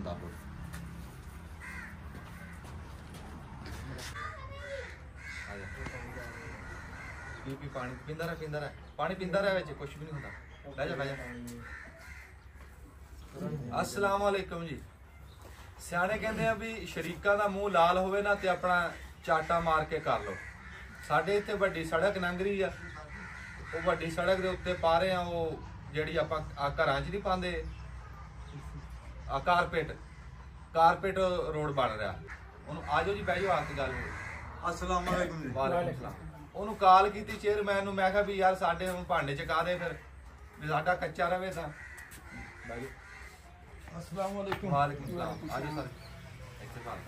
Button दाबो। P पानी पींदा रह पानी पींदा रह, कुछ भी नहीं होता। बह जा अस्सलाम वालेकुम जी। सियाने कहते हैं भी शरीका का मूँह लाल होवे ना ते अपना चाटा मार के कर लो। साडे इत्थे वड्डी सड़क लंघदी आ, वो वड्डी सड़क के उत्ते पा रहे हैं वो जिहड़ी आपां घरां च नहीं पांदे कारपेट रोड बन रहा। उन्होंने आजो जी बह जाओ आके गल हो। अस्सलाम वालेकुम जी। वालेकुम सलाम। उन्होंने कॉल की चेयरमैन नूं, मैं कहा भी यार साडे हुण भांडे चका दे फिर भी साडा कच्चा रवे तां। अस्सलाम वालेकुम। वालेकुम सलाम। आजो सर इत्थे बाहर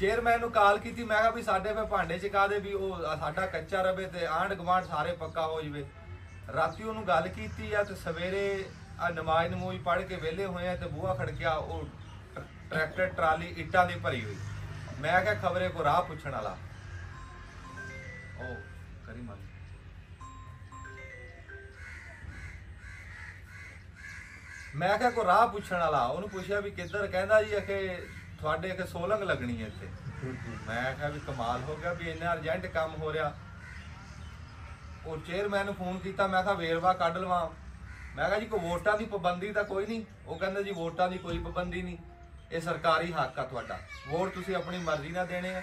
चेयरमैन नूं कॉल की, मैं कहा भी साडे फिर भांडे चका दे भी वो साडा कच्चा रवे ते आंढ गुआंढ सारे पक्का हो जावे। राती उन्होंने गल की ते सवेरे नमाज नमूज पढ़ के वेले होए ते बूहा खड़किया, वो ट्रैक्टर ट्राली इट्टां दी भरी हुई। मैं क्या खबरे को राह पुछण वाला ओ करी मान मैं क्या को राह पुछण वाला उन्होंने पूछया भी किधर, कहंदा जी अखे थोड़े अखे सोलंग लगनी है इत्थे। मैं क्या भी कमाल हो गया भी इन्ना अर्जेंट काम हो रहा। वो चेयरमैन नूं फोन किया, मैं कहा वेरवा कढ लवां। मैं कहा जी कोई वोटां की पाबंदी तो कोई नहीं। वो कहंदे जी वोटां की कोई पाबंदी नहीं, ये सरकारी हक आ तुहाडा, वोट तुसीं अपनी मर्जी नाल देने आ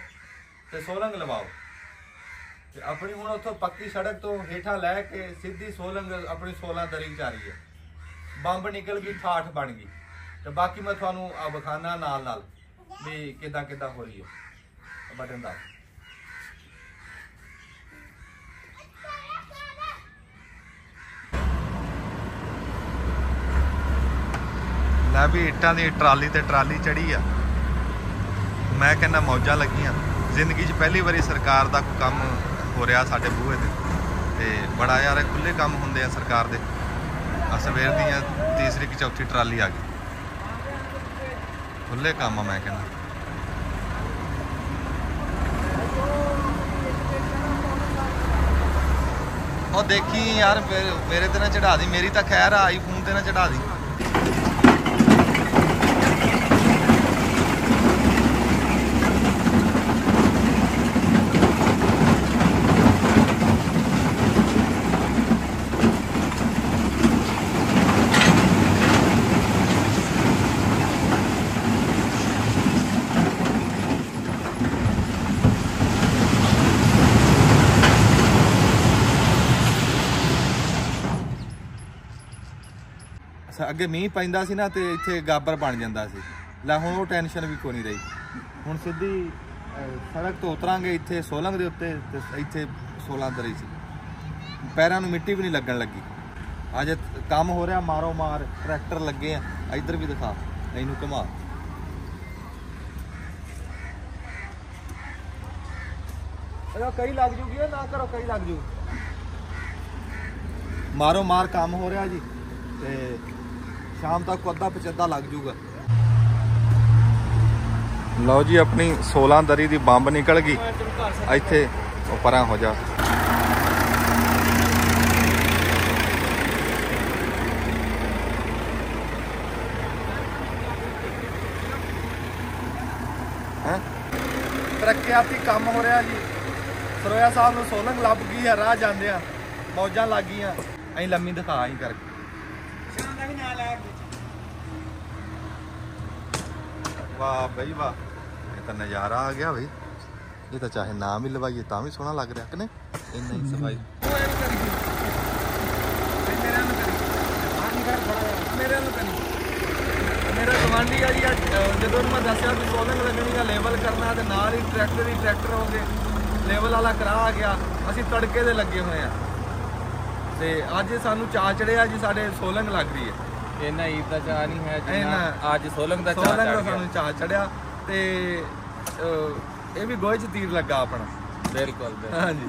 ते सोलंग लवाओ। ते अपनी हुण उत्थों पक्की सड़क तो हेठां लैके सीधी सोलंग अपनी 16 दरी जा रही है। बंब निकल गई, ठाठ बन गई। तो बाकी मैं तुहानूं विखाना नाल नाल भी किदां किदां हो रही है। बटन दा लै भी इट्टां दी ट्राली ते ट्राली चढ़ी आ। मैं कहना मौजा लगियां। जिंदगी च पहली बारी सरकार का कोई काम हो रहा साडे बूहे ते बड़ा यार खुले काम होंदे आ सरकार दे। सवेर दी तीसरी कि चौथी ट्राली आ गई, खुले काम आ। मैं कहना और देखी यार मेरे ते ना चढ़ा दी, मेरी तो खैर आई फोन ते ना चढ़ा दी। अगे मीह पैंदा सी ना ते इत्थे गाबर बन जांदा सी। लै हुण वो टेंशन भी कोई नहीं रही। हुण सीधी सड़क तो उतरांगे इत्थे सोलंग दे उत्ते ते इत्थे 16 दरी सी, पैरां नूं मिट्टी भी नहीं लगन लगी। अज काम हो रहा मारो मार, ट्रैक्टर लगे आ। इधर भी दिखा, इनू घुमा। कई लग जूगी ना करो, कई लग जू। मारो मार काम हो रहा जी ते शाम तक अद्धा पचद्धा लग जूगा। लो जी अपनी 16 दरी दी बंब निकल गई। इत्थे परां हो जा। तरक्याती काम हो रहा जी। सरोया साहब नूं सोलंग लभ गई है, राह जांदे आ मौजां लग गई। अं लम्मी दिखा अं करके वाह बई वाह, ये तो नज़ारा आ गया भाई। ये तो चाहे ना भी लवाइए ता भी सोहना लग रहा कि नहीं। इन्ना ही सफाई मेरा गवांढी है जी। जो मैं दसिया भी सोलंग लगनी है, लेवल करना तो नाल ही ट्रैक्टर हो गए, लेवल वाला करा आ गया। असी तड़के दे लगे हुए हैं ते अज सानू चा चढ़िया जी, साडे सोलंग लग रही है। इन्ना ईद का चाह नहीं है जिन्ना अज सोलंग का सानू चा चढ़िया ते ये भी गोहे च तीर लगा अपना। बिल्कुल हाँ जी।